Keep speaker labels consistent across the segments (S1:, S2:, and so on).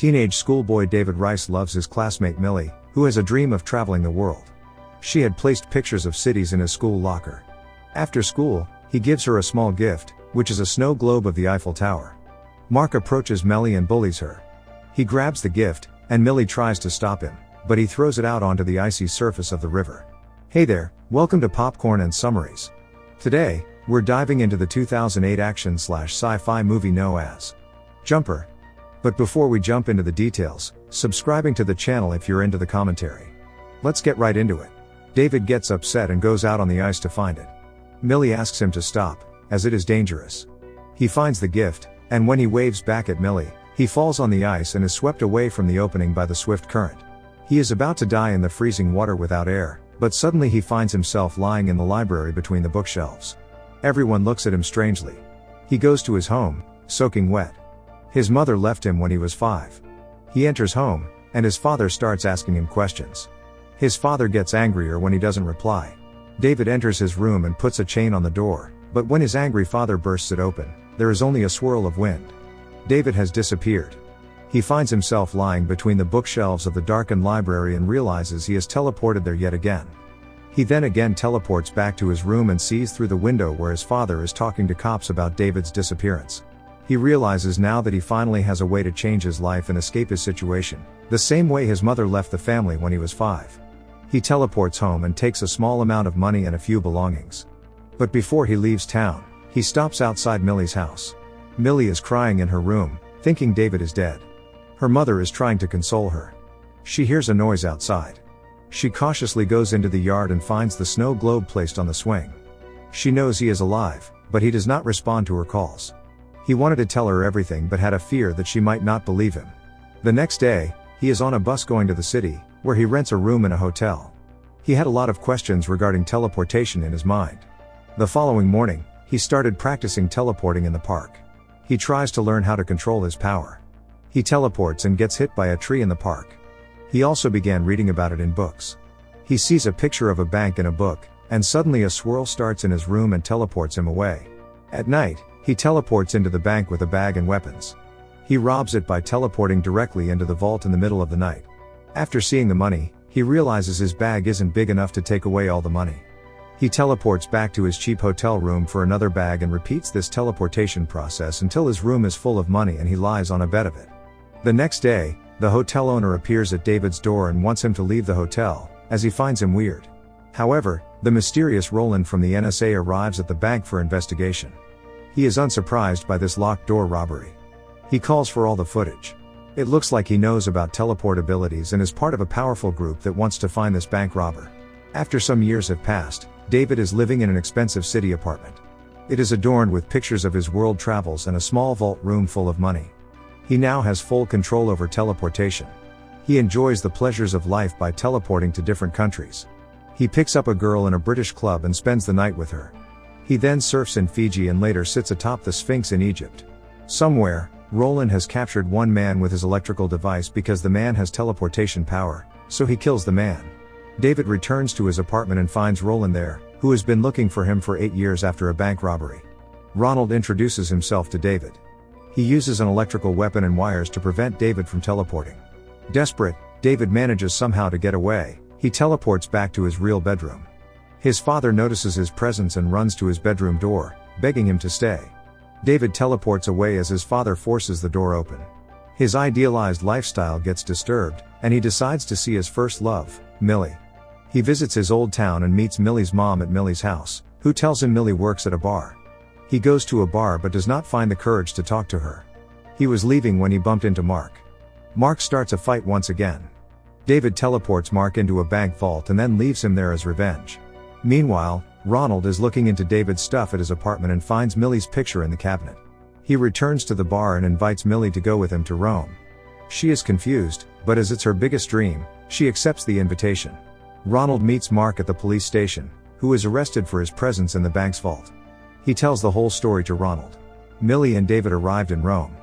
S1: Teenage schoolboy David Rice loves his classmate Millie, who has a dream of traveling the world. She had placed pictures of cities in his school locker. After school, he gives her a small gift, which is a snow globe of the Eiffel Tower. Mark approaches Millie and bullies her. He grabs the gift, and Millie tries to stop him, but he throws it out onto the icy surface of the river. Hey there, welcome to Popcorn and Summaries. Today, we're diving into the 2008 action/sci-fi movie known as Jumper. But before we jump into the details, subscribing to the channel if you're into the commentary. Let's get right into it. David gets upset and goes out on the ice to find it. Millie asks him to stop, as it is dangerous. He finds the gift, and when he waves back at Millie, he falls on the ice and is swept away from the opening by the swift current. He is about to die in the freezing water without air, but suddenly he finds himself lying in the library between the bookshelves. Everyone looks at him strangely. He goes to his home, soaking wet. His mother left him when he was 5. He enters home, and his father starts asking him questions. His father gets angrier when he doesn't reply. David enters his room and puts a chain on the door, but when his angry father bursts it open, there is only a swirl of wind. David has disappeared. He finds himself lying between the bookshelves of the darkened library and realizes he has teleported there yet again. He then again teleports back to his room and sees through the window where his father is talking to cops about David's disappearance. He realizes now that he finally has a way to change his life and escape his situation, the same way his mother left the family when he was 5. He teleports home and takes a small amount of money and a few belongings. But before he leaves town, he stops outside Millie's house. Millie is crying in her room, thinking David is dead. Her mother is trying to console her. She hears a noise outside. She cautiously goes into the yard and finds the snow globe placed on the swing. She knows he is alive, but he does not respond to her calls. He wanted to tell her everything but had a fear that she might not believe him. The next day, he is on a bus going to the city, where he rents a room in a hotel. He had a lot of questions regarding teleportation in his mind. The following morning, he started practicing teleporting in the park. He tries to learn how to control his power. He teleports and gets hit by a tree in the park. He also began reading about it in books. He sees a picture of a bank in a book, and suddenly a swirl starts in his room and teleports him away. At night, he teleports into the bank with a bag and weapons. He robs it by teleporting directly into the vault in the middle of the night. After seeing the money, he realizes his bag isn't big enough to take away all the money. He teleports back to his cheap hotel room for another bag and repeats this teleportation process until his room is full of money and he lies on a bed of it. The next day, the hotel owner appears at David's door and wants him to leave the hotel, as he finds him weird. However, the mysterious Roland from the NSA arrives at the bank for investigation. He is unsurprised by this locked door robbery. He calls for all the footage. It looks like he knows about teleport abilities and is part of a powerful group that wants to find this bank robber. After some years have passed, David is living in an expensive city apartment. It is adorned with pictures of his world travels and a small vault room full of money. He now has full control over teleportation. He enjoys the pleasures of life by teleporting to different countries. He picks up a girl in a British club and spends the night with her. He then surfs in Fiji and later sits atop the Sphinx in Egypt. Somewhere, Roland has captured one man with his electrical device because the man has teleportation power, so he kills the man. David returns to his apartment and finds Roland there, who has been looking for him for 8 years after a bank robbery. Ronald introduces himself to David. He uses an electrical weapon and wires to prevent David from teleporting. Desperate, David manages somehow to get away. He teleports back to his real bedroom. His father notices his presence and runs to his bedroom door, begging him to stay. David teleports away as his father forces the door open. His idealized lifestyle gets disturbed, and he decides to see his first love, Millie. He visits his old town and meets Millie's mom at Millie's house, who tells him Millie works at a bar. He goes to a bar but does not find the courage to talk to her. He was leaving when he bumped into Mark. Mark starts a fight once again. David teleports Mark into a bank vault and then leaves him there as revenge. Meanwhile, Ronald is looking into David's stuff at his apartment and finds Millie's picture in the cabinet. He returns to the bar and invites Millie to go with him to Rome. She is confused, but as it's her biggest dream, she accepts the invitation. Ronald meets Mark at the police station, who is arrested for his presence in the bank's vault. He tells the whole story to Ronald. Millie and David arrived in Rome.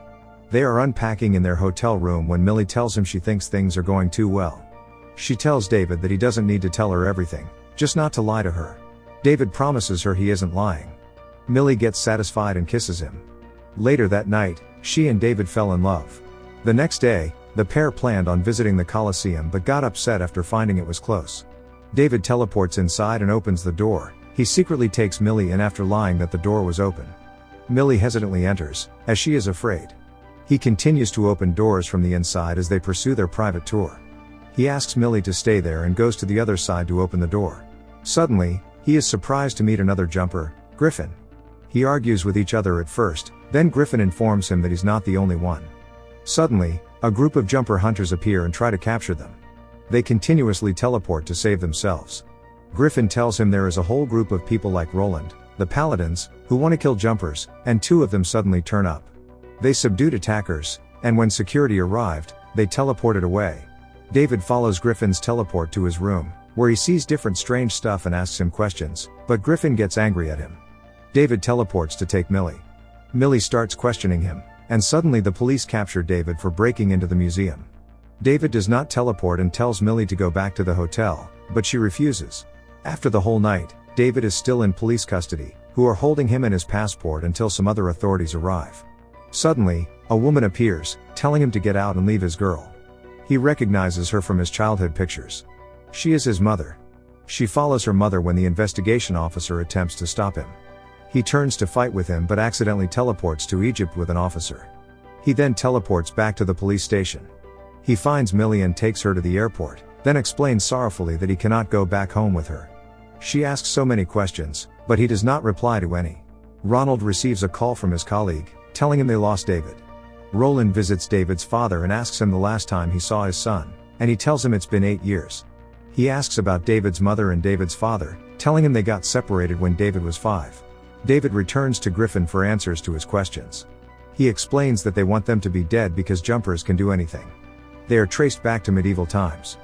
S1: They are unpacking in their hotel room when Millie tells him she thinks things are going too well. She tells David that he doesn't need to tell her everything, just not to lie to her. David promises her he isn't lying. Millie gets satisfied and kisses him. Later that night, she and David fell in love. The next day, The pair planned on visiting the Colosseum but got upset after finding it was close. David teleports inside and opens the door. He secretly takes Millie in after lying that the door was open. Millie hesitantly enters, as she is afraid. He continues to open doors from the inside as they pursue their private tour. He asks Millie to stay there and goes to the other side to open the door. Suddenly, he is surprised to meet another jumper, Griffin. He argues with each other at first, then Griffin informs him that he's not the only one. Suddenly, a group of jumper hunters appear and try to capture them. They continuously teleport to save themselves. Griffin tells him there is a whole group of people like Roland, the Paladins, who want to kill jumpers, and two of them suddenly turn up. They subdued attackers, and when security arrived, they teleported away. David follows Griffin's teleport to his room, where he sees different strange stuff and asks him questions, but Griffin gets angry at him. David teleports to take Millie. Millie starts questioning him, and suddenly the police capture David for breaking into the museum. David does not teleport and tells Millie to go back to the hotel, but she refuses. After the whole night, David is still in police custody, who are holding him and his passport until some other authorities arrive. Suddenly, a woman appears, telling him to get out and leave his girl. He recognizes her from his childhood pictures. She is his mother. She follows her mother when the investigation officer attempts to stop him. He turns to fight with him but accidentally teleports to Egypt with an officer. He then teleports back to the police station. He finds Millie and takes her to the airport, then explains sorrowfully that he cannot go back home with her. She asks so many questions, but he does not reply to any. Ronald receives a call from his colleague, telling him they lost David. Roland visits David's father and asks him the last time he saw his son, and he tells him it's been 8 years. He asks about David's mother and David's father, telling him they got separated when David was 5. David returns to Griffin for answers to his questions. He explains that they want them to be dead because jumpers can do anything. They are traced back to medieval times.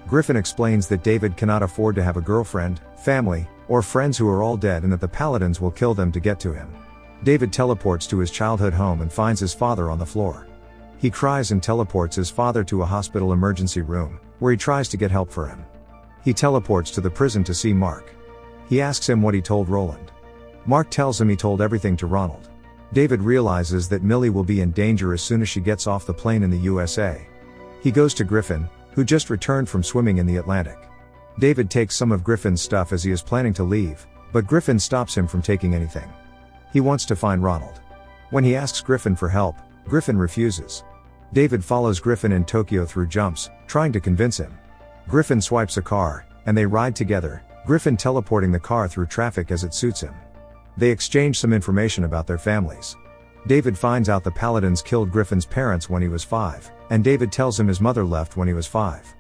S1: Griffin explains that David cannot afford to have a girlfriend, family, or friends who are all dead and that the Paladins will kill them to get to him. David teleports to his childhood home and finds his father on the floor. He cries and teleports his father to a hospital emergency room, where he tries to get help for him. He teleports to the prison to see Mark. He asks him what he told Roland. Mark tells him he told everything to Ronald. David realizes that Millie will be in danger as soon as she gets off the plane in the USA. He goes to Griffin, who just returned from swimming in the Atlantic. David takes some of Griffin's stuff as he is planning to leave, but Griffin stops him from taking anything. He wants to find Ronald. When he asks Griffin for help, Griffin refuses. David follows Griffin in Tokyo through jumps, trying to convince him. Griffin swipes a car, and they ride together, Griffin teleporting the car through traffic as it suits him. They exchange some information about their families. David finds out the Paladins killed Griffin's parents when he was 5, and David tells him his mother left when he was 5.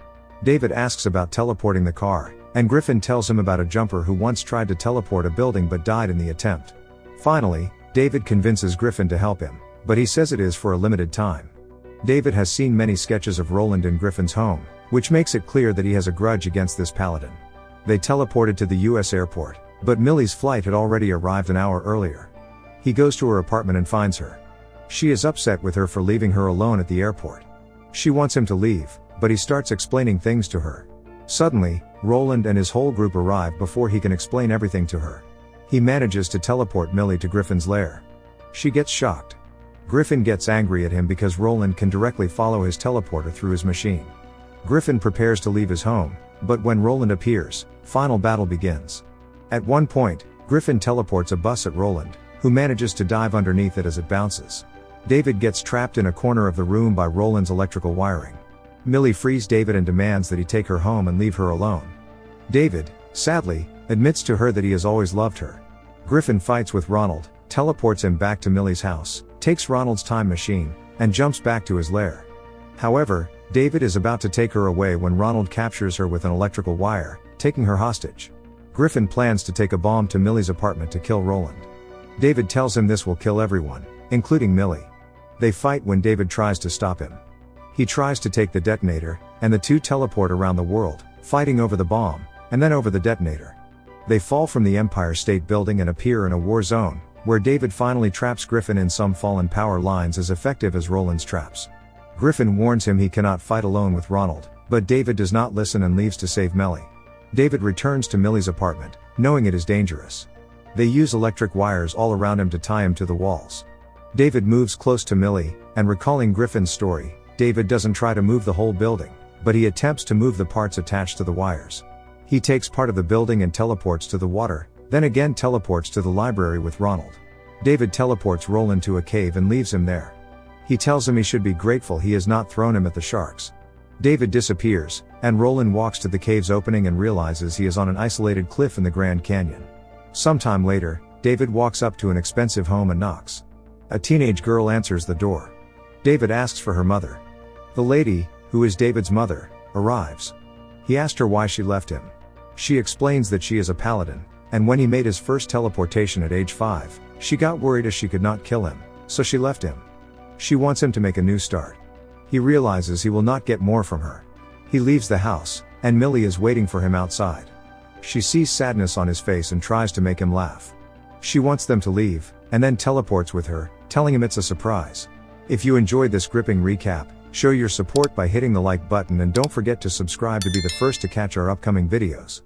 S1: David asks about teleporting the car, and Griffin tells him about a jumper who once tried to teleport a building but died in the attempt. Finally, David convinces Griffin to help him, but he says it is for a limited time. David has seen many sketches of Roland in Griffin's home, which makes it clear that he has a grudge against this Paladin. They teleported to the US airport, but Millie's flight had already arrived an hour earlier. He goes to her apartment and finds her. She is upset with her for leaving her alone at the airport. She wants him to leave, but he starts explaining things to her. Suddenly, Roland and his whole group arrive before he can explain everything to her. He manages to teleport Millie to Griffin's lair. She gets shocked. Griffin gets angry at him because Roland can directly follow his teleporter through his machine. Griffin prepares to leave his home, but when Roland appears, final battle begins. At one point, Griffin teleports a bus at Roland, who manages to dive underneath it as it bounces. David gets trapped in a corner of the room by Roland's electrical wiring. Millie frees David and demands that he take her home and leave her alone. David, sadly, admits to her that he has always loved her. Griffin fights with Ronald, teleports him back to Millie's house, takes Ronald's time machine, and jumps back to his lair. However, David is about to take her away when Ronald captures her with an electrical wire, taking her hostage. Griffin plans to take a bomb to Millie's apartment to kill Roland. David tells him this will kill everyone, including Millie. They fight when David tries to stop him. He tries to take the detonator, and the two teleport around the world, fighting over the bomb, and then over the detonator. They fall from the Empire State Building and appear in a war zone, where David finally traps Griffin in some fallen power lines as effective as Roland's traps. Griffin warns him he cannot fight alone with Ronald, but David does not listen and leaves to save Millie. David returns to Millie's apartment, knowing it is dangerous. They use electric wires all around him to tie him to the walls. David moves close to Millie, and recalling Griffin's story, David doesn't try to move the whole building, but he attempts to move the parts attached to the wires. He takes part of the building and teleports to the water, then again teleports to the library with Ronald. David teleports Roland to a cave and leaves him there. He tells him he should be grateful he has not thrown him at the sharks. David disappears, and Roland walks to the cave's opening and realizes he is on an isolated cliff in the Grand Canyon. Sometime later, David walks up to an expensive home and knocks. A teenage girl answers the door. David asks for her mother. The lady, who is David's mother, arrives. He asked her why she left him. She explains that she is a paladin, and when he made his first teleportation at age 5, she got worried as she could not kill him, so she left him. She wants him to make a new start. He realizes he will not get more from her. He leaves the house, and Millie is waiting for him outside. She sees sadness on his face and tries to make him laugh. She wants them to leave, and then teleports with her, telling him it's a surprise. If you enjoyed this gripping recap, show your support by hitting the like button and don't forget to subscribe to be the first to catch our upcoming videos.